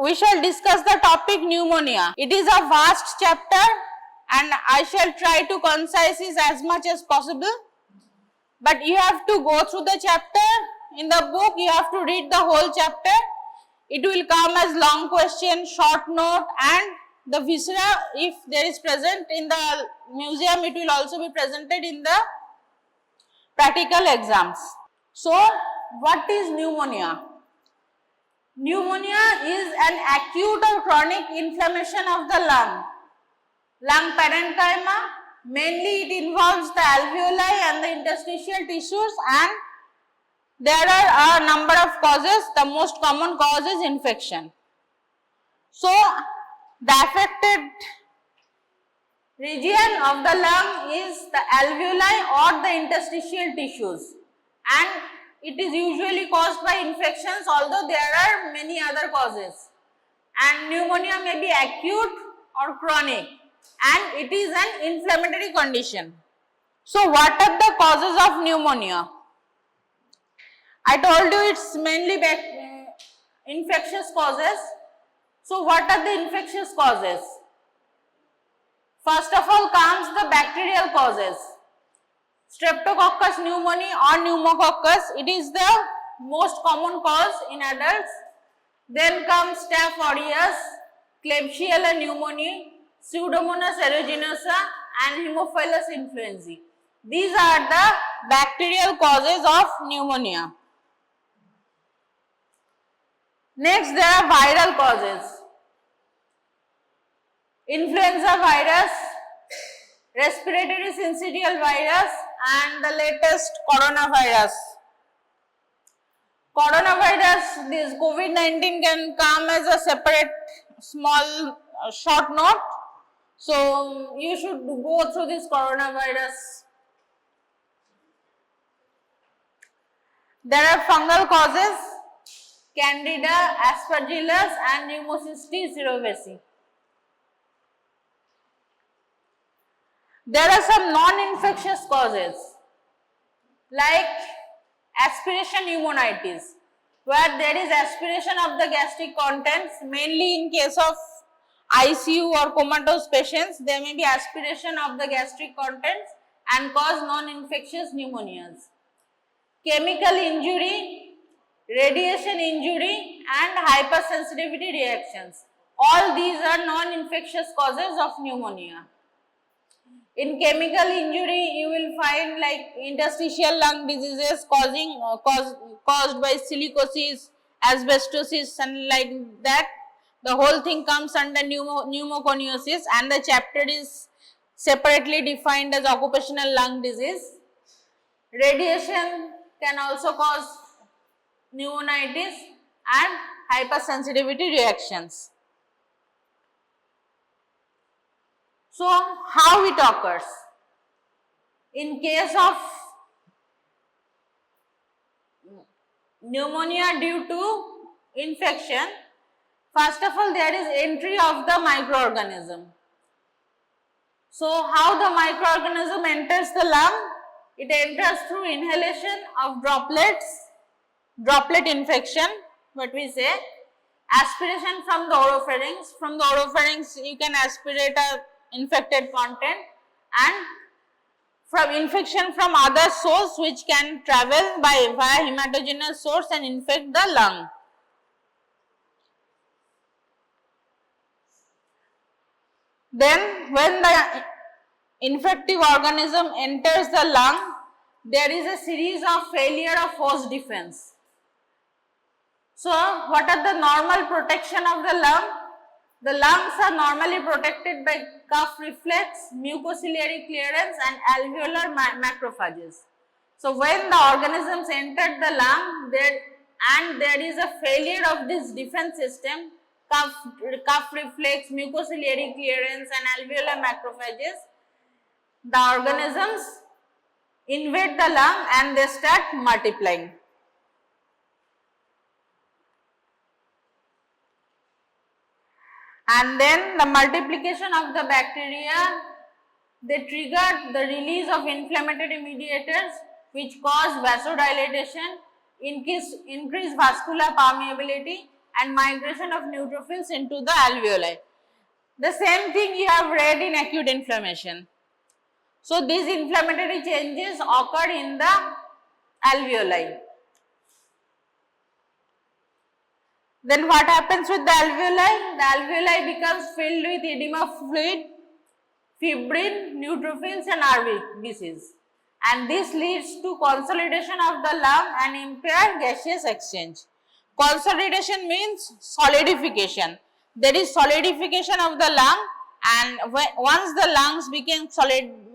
we shall discuss the topic pneumonia. It is a vast chapter and I shall try to concise it as much as possible. But you have to go through the chapter. In the book, you have to read the whole chapter. It will come as long question, short note, and the viscera, if there is present in the museum, it will also be presented in the practical exams. So, what is pneumonia? Pneumonia is an acute or chronic inflammation of the lung parenchyma. Mainly it involves the alveoli and the interstitial tissues, and there are a number of causes. The most common cause is infection. So, the affected region of the lung is the alveoli or the interstitial tissues, and it is usually caused by infections, although there are many other causes. And pneumonia may be acute or chronic, and it is an inflammatory condition. So, what are the causes of pneumonia? I told you it's mainly infectious causes. So, what are the infectious causes? First of all comes the bacterial causes. Streptococcus pneumoniae or pneumococcus, it is the most common cause in adults. Then comes Staph aureus, Klebsiella pneumoniae, Pseudomonas aeruginosa and Haemophilus influenzae. These are the bacterial causes of pneumonia. Next, there are viral causes. Influenza virus, respiratory syncytial virus, and the latest coronavirus. Coronavirus, this COVID-19 can come as a separate small short note. So, you should go through this coronavirus. There are fungal causes, Candida, Aspergillus and Pneumocystis cerevisiae. There are some non-infectious causes like aspiration pneumonitis, where there is aspiration of the gastric contents, mainly in case of ICU or comatose patients, there may be aspiration of the gastric contents and cause non-infectious pneumonias. Chemical injury, radiation injury and hypersensitivity reactions. All these are non-infectious causes of pneumonia. In chemical injury, you will find like interstitial lung diseases caused by silicosis, asbestosis and like that. The whole thing comes under pneumoconiosis, and the chapter is separately defined as occupational lung disease. Radiation can also cause pneumonitis and hypersensitivity reactions. So, how it occurs? In case of pneumonia due to infection, first of all there is entry of the microorganism. So, how the microorganism enters the lung? It enters through inhalation of droplets, droplet infection, what we say, aspiration from the oropharynx. From the oropharynx you can aspirate a infected content, and from infection from other source which can travel via hematogenous source and infect the lung. Then when the infective organism enters the lung, there is a series of failure of host defense. So, what are the normal protection of the lung? The lungs are normally protected by cough reflex, mucociliary clearance and alveolar macrophages. So, when the organisms enter the lung there is a failure of this defense system, cough reflex, mucociliary clearance and alveolar macrophages, the organisms invade the lung and they start multiplying. And then the multiplication of the bacteria, they trigger the release of inflammatory mediators which cause vasodilation, increase vascular permeability and migration of neutrophils into the alveoli. The same thing you have read in acute inflammation. So these inflammatory changes occur in the alveoli. Then what happens with the alveoli? The alveoli becomes filled with edema fluid, fibrin, neutrophils and RBCs, and this leads to consolidation of the lung and impaired gaseous exchange. Consolidation means solidification. There is solidification of the lung, and once the lungs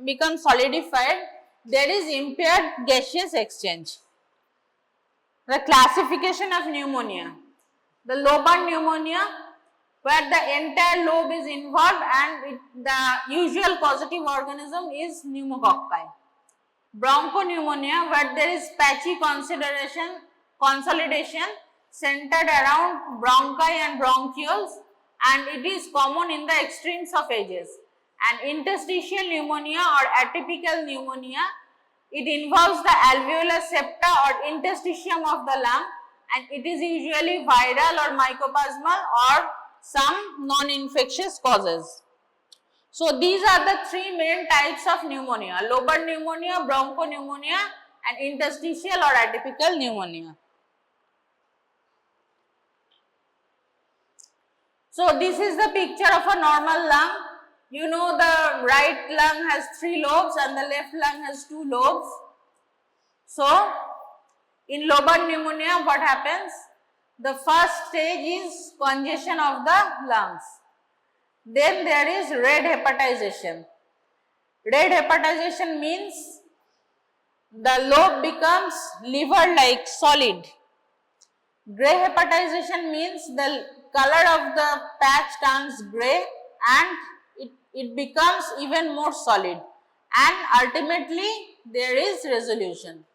become solidified, there is impaired gaseous exchange. The classification of pneumonia. The lobar pneumonia, where the entire lobe is involved and the usual causative organism is pneumococci. Bronchopneumonia, where there is patchy consolidation centered around bronchi and bronchioles, and it is common in the extremes of ages. And interstitial pneumonia or atypical pneumonia, it involves the alveolar septa or interstitium of the lung, and it is usually viral or mycoplasmal or some non-infectious causes. So these are the three main types of pneumonia: lobar pneumonia, bronchopneumonia and interstitial or atypical pneumonia. So this is the picture of a normal lung. You know the right lung has 3 lobes and the left lung has 2 lobes. So in lobar pneumonia, what happens? The first stage is congestion of the lungs. Then there is red hepatization. Red hepatization means the lobe becomes liver-like solid. Grey hepatization means the color of the patch turns grey and it becomes even more solid, and ultimately there is resolution.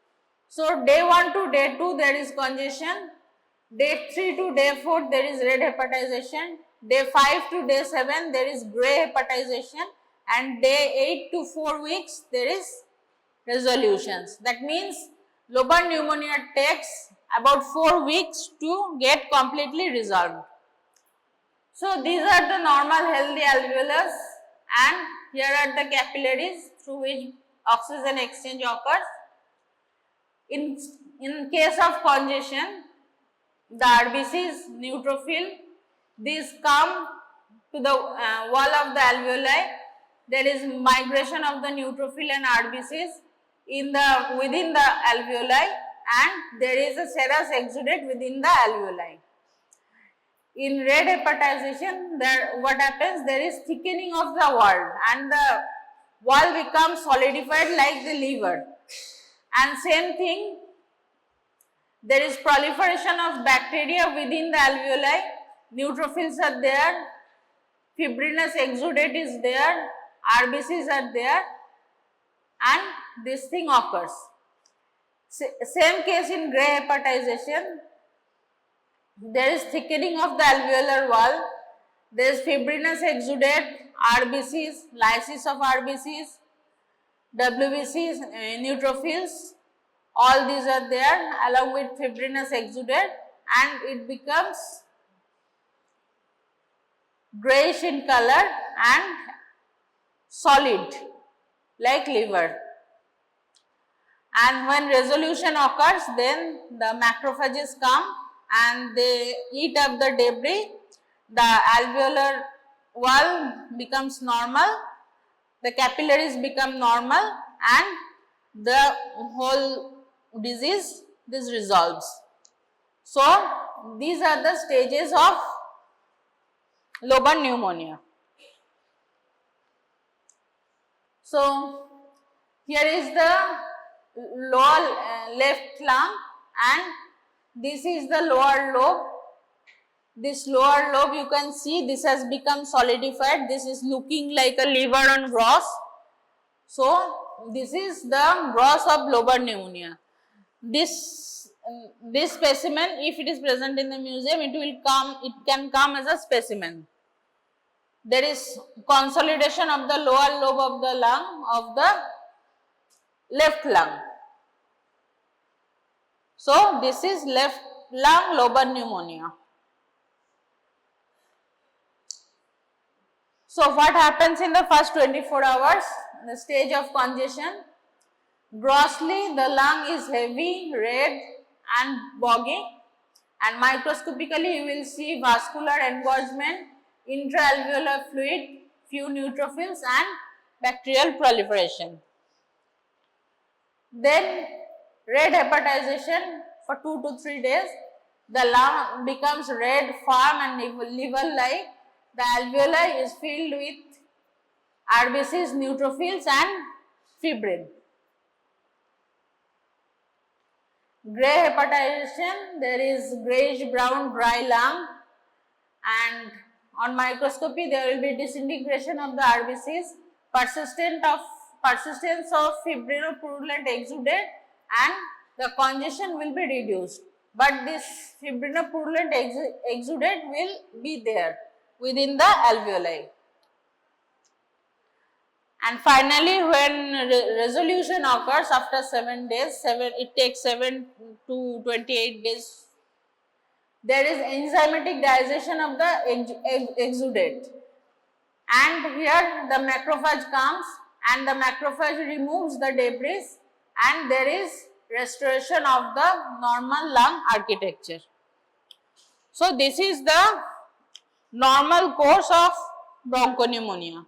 So day 1 to day 2 there is congestion, day 3 to day 4 there is red hepatization, day 5 to day 7 there is grey hepatization, and day 8 to 4 weeks there is resolutions. That means lobar pneumonia takes about 4 weeks to get completely resolved. So these are the normal healthy alveolus, and here are the capillaries through which oxygen exchange occurs. In case of congestion, the RBCs, neutrophil, these come to the wall of the alveoli. There is migration of the neutrophil and RBCs within the alveoli, and there is a serous exudate within the alveoli. In red hepatization, what happens? There is thickening of the wall and the wall becomes solidified like the liver. And same thing, there is proliferation of bacteria within the alveoli, neutrophils are there, fibrinous exudate is there, RBCs are there, and this thing occurs. Same case in grey hepatization. There is thickening of the alveolar wall, there is fibrinous exudate, RBCs, lysis of RBCs, WBCs, neutrophils, all these are there along with fibrinous exudate, and it becomes greyish in color and solid like liver. And when resolution occurs, then the macrophages come and they eat up the debris, the alveolar wall becomes normal, the capillaries become normal, and the whole disease resolves. So these are the stages of lobar pneumonia. So here is the lower left lung, and this is the lower lobe. This lower lobe, you can see this has become solidified. This is looking like a liver on gross. So this is the gross of lobar pneumonia. This specimen, if it is present in the museum, it can come as a specimen. There is consolidation of the lower lobe of the lung, of the left lung. So this is left lung lobar pneumonia. So what happens in the first 24 hours? The stage of congestion. Grossly, the lung is heavy, red and boggy, and microscopically you will see vascular engorgement, intraalveolar fluid, few neutrophils and bacterial proliferation. Then red hepatization for 2 to 3 days. The lung becomes red, firm and liver-like. The alveoli is filled with RBCs, neutrophils and fibrin. Gray hepatization, there is grayish brown dry lung, and on microscopy there will be disintegration of the RBCs, persistence of fibrinopurulent exudate, and the congestion will be reduced. But this fibrinopurulent exudate will be there within the alveoli. And finally, when resolution occurs after 7 days, it takes 7 to 28 days, there is enzymatic digestion of the exudate. And here the macrophage comes and the macrophage removes the debris and there is restoration of the normal lung architecture. So this is the normal course of bronchopneumonia.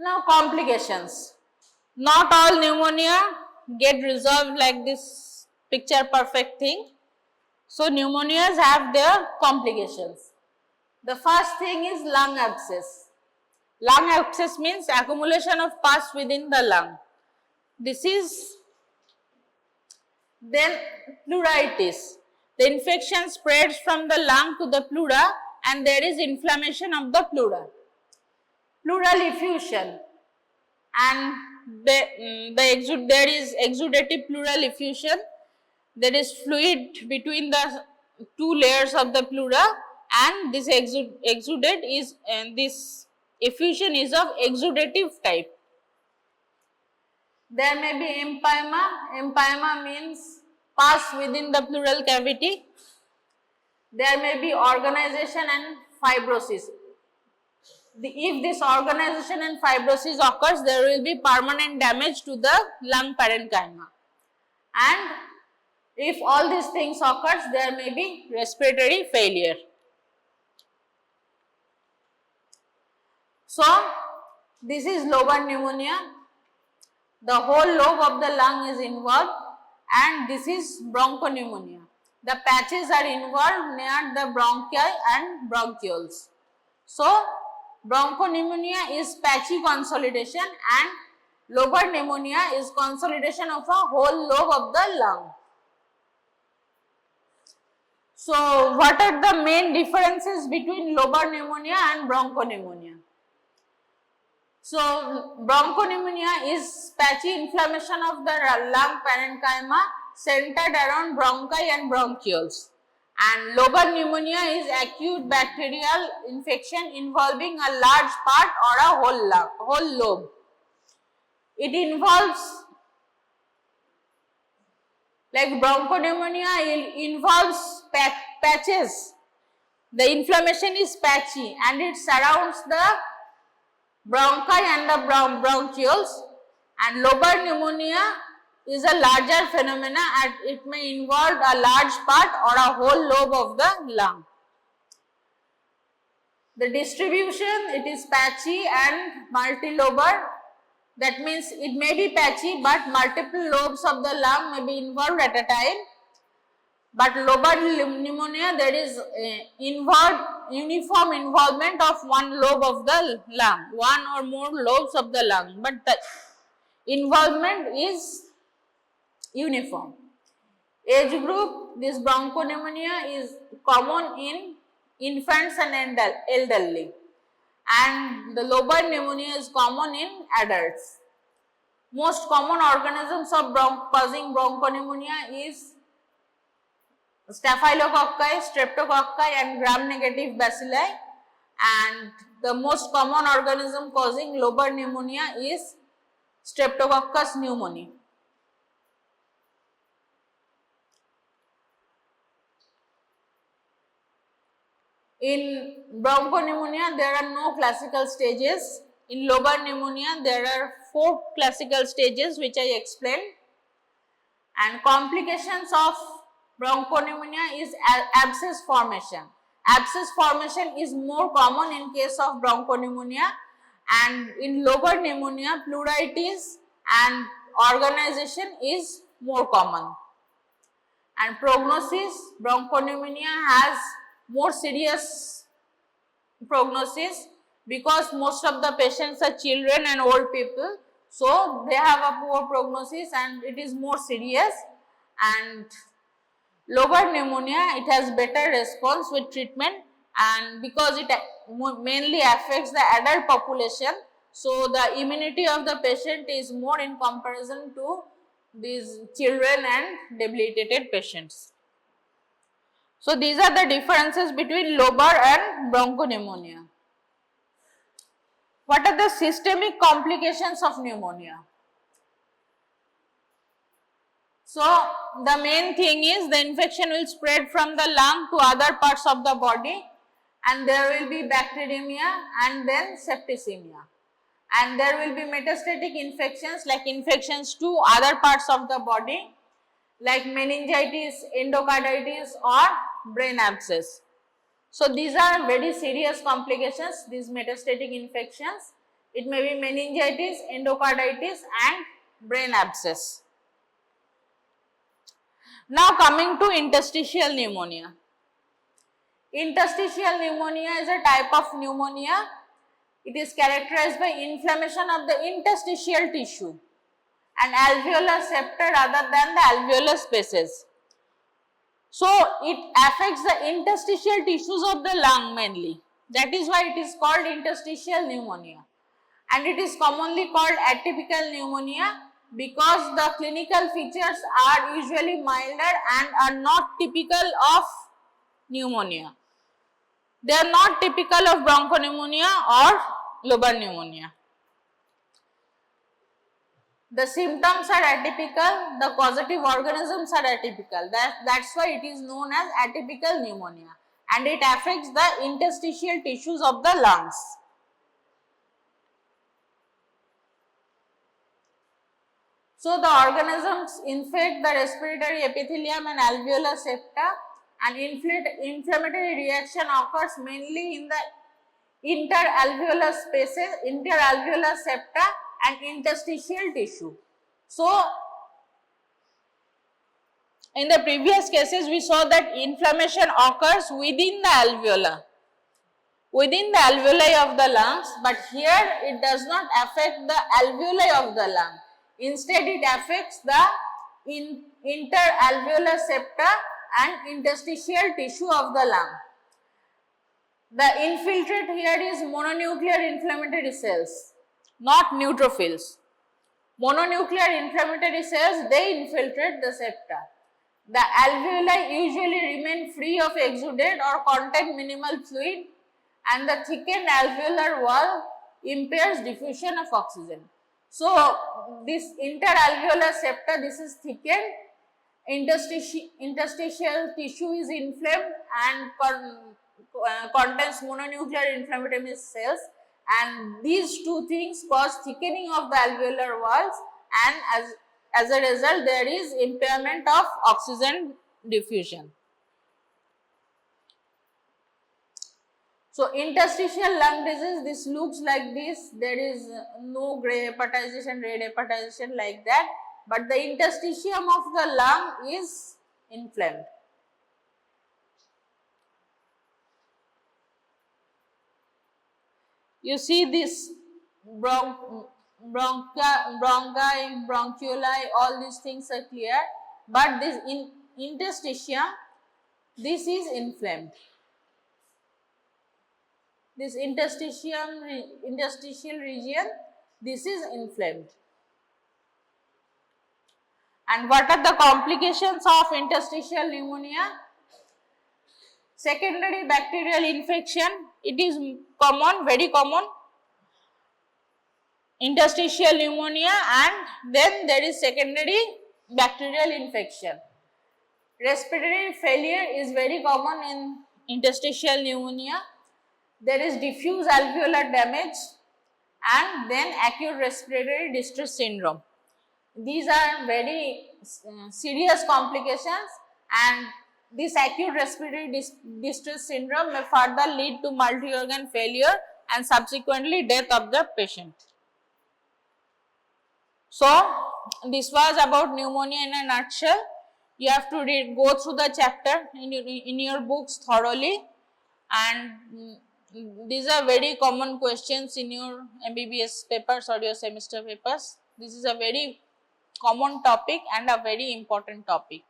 Now complications. Not all pneumonia get resolved like this picture perfect thing. So pneumonias have their complications. The first thing is lung abscess. Lung abscess means accumulation of pus within the lung. This is then pleuritis. The infection spreads from the lung to the pleura and there is inflammation of the pleura. Pleural effusion, and there is exudative pleural effusion. There is fluid between the two layers of the pleura and this exudate is, and this effusion is of exudative type. There may be empyema. Empyema means pus within the pleural cavity. There may be organization and fibrosis. If this organization and fibrosis occurs, there will be permanent damage to the lung parenchyma. And if all these things occurs, there may be respiratory failure. So, this is lobar pneumonia. The whole lobe of the lung is involved and this is bronchopneumonia. The patches are involved near the bronchi and bronchioles. So, bronchopneumonia is patchy consolidation and lobar pneumonia is consolidation of a whole lobe of the lung. So, what are the main differences between lobar pneumonia and bronchopneumonia? So, bronchopneumonia is patchy inflammation of the lung parenchyma centered around bronchi and bronchioles. And lobar pneumonia is acute bacterial infection involving a large part or a whole lobe. It involves, like bronchopneumonia involves patches. The inflammation is patchy and it surrounds the bronchi and the bronchioles, and lobar pneumonia is a larger phenomena and it may involve a large part or a whole lobe of the lung. The distribution, it is patchy and multilobar. That means it may be patchy but multiple lobes of the lung may be involved at a time. But lobar pneumonia, there is uniform involvement of one lobe of the lung, one or more lobes of the lung, but the involvement is uniform. Age group, this bronchopneumonia is common in infants and elderly, and the lobar pneumonia is common in adults. Most common organisms of causing bronchopneumonia is Staphylococci, Streptococci and gram-negative bacilli, and the most common organism causing lobar pneumonia is Streptococcus pneumoniae. In bronchopneumonia, there are no classical stages. In lobar pneumonia, there are 4 classical stages which I explained. And complications of bronchopneumonia is abscess formation. Abscess formation is more common in case of bronchopneumonia, and in lobar pneumonia, pleuritis and organization is more common. And prognosis, bronchopneumonia has more serious prognosis because most of the patients are children and old people, so they have a poor prognosis and it is more serious. And lobar pneumonia, it has better response with treatment, and because it mainly affects the adult population, so the immunity of the patient is more in comparison to these children and debilitated patients. So these are the differences between lobar and bronchopneumonia. What are the systemic complications of pneumonia? So the main thing is the infection will spread from the lung to other parts of the body, and there will be bacteremia and then septicemia. And there will be metastatic infections like infections to other parts of the body like meningitis, endocarditis or brain abscess. So these are very serious complications, these metastatic infections. It may be meningitis, endocarditis and brain abscess. Now coming to interstitial pneumonia. Interstitial pneumonia is a type of pneumonia. It is characterized by inflammation of the interstitial tissue and alveolar septa rather than the alveolar spaces. So it affects the interstitial tissues of the lung mainly. That is why it is called interstitial pneumonia, and it is commonly called atypical pneumonia because the clinical features are usually milder and are not typical of pneumonia. They are not typical of bronchopneumonia or lobar pneumonia. The symptoms are atypical, the causative organisms are atypical. That's why it is known as atypical pneumonia, and it affects the interstitial tissues of the lungs. So the organisms infect the respiratory epithelium and alveolar septa, and inflammatory reaction occurs mainly in the interalveolar spaces, interalveolar septa and interstitial tissue. So in the previous cases we saw that inflammation occurs within the alveoli of the lungs, but here it does not affect the alveoli of the lung. Instead it affects the interalveolar septa and interstitial tissue of the lung. The infiltrate here is mononuclear inflammatory cells, not neutrophils. Mononuclear inflammatory cells, they infiltrate the septa. The alveoli usually remain free of exudate or contain minimal fluid, and the thickened alveolar wall impairs diffusion of oxygen. So this interalveolar septa, this is thickened, interstitial tissue is inflamed and contains mononuclear inflammatory cells, and these two things cause thickening of the alveolar walls, and as a result there is impairment of oxygen diffusion. So interstitial lung disease, this looks like this, there is no grey hepatization, red hepatization like that, but the interstitium of the lung is inflamed. You see this bronchi, bronchioli, all these things are clear, but this interstitium, this is inflamed. This interstitial region, this is inflamed. And what are the complications of interstitial pneumonia? Secondary bacterial infection, it is common, very common. Interstitial pneumonia, and then there is secondary bacterial infection. Respiratory failure is very common in interstitial pneumonia, there is diffuse alveolar damage, and then acute respiratory distress syndrome. These are very serious complications, and this acute respiratory distress syndrome may further lead to multi-organ failure and subsequently death of the patient. So, this was about pneumonia in a nutshell. You have to go through the chapter in your books thoroughly, and these are very common questions in your MBBS papers or your semester papers. This is a very common topic and a very important topic.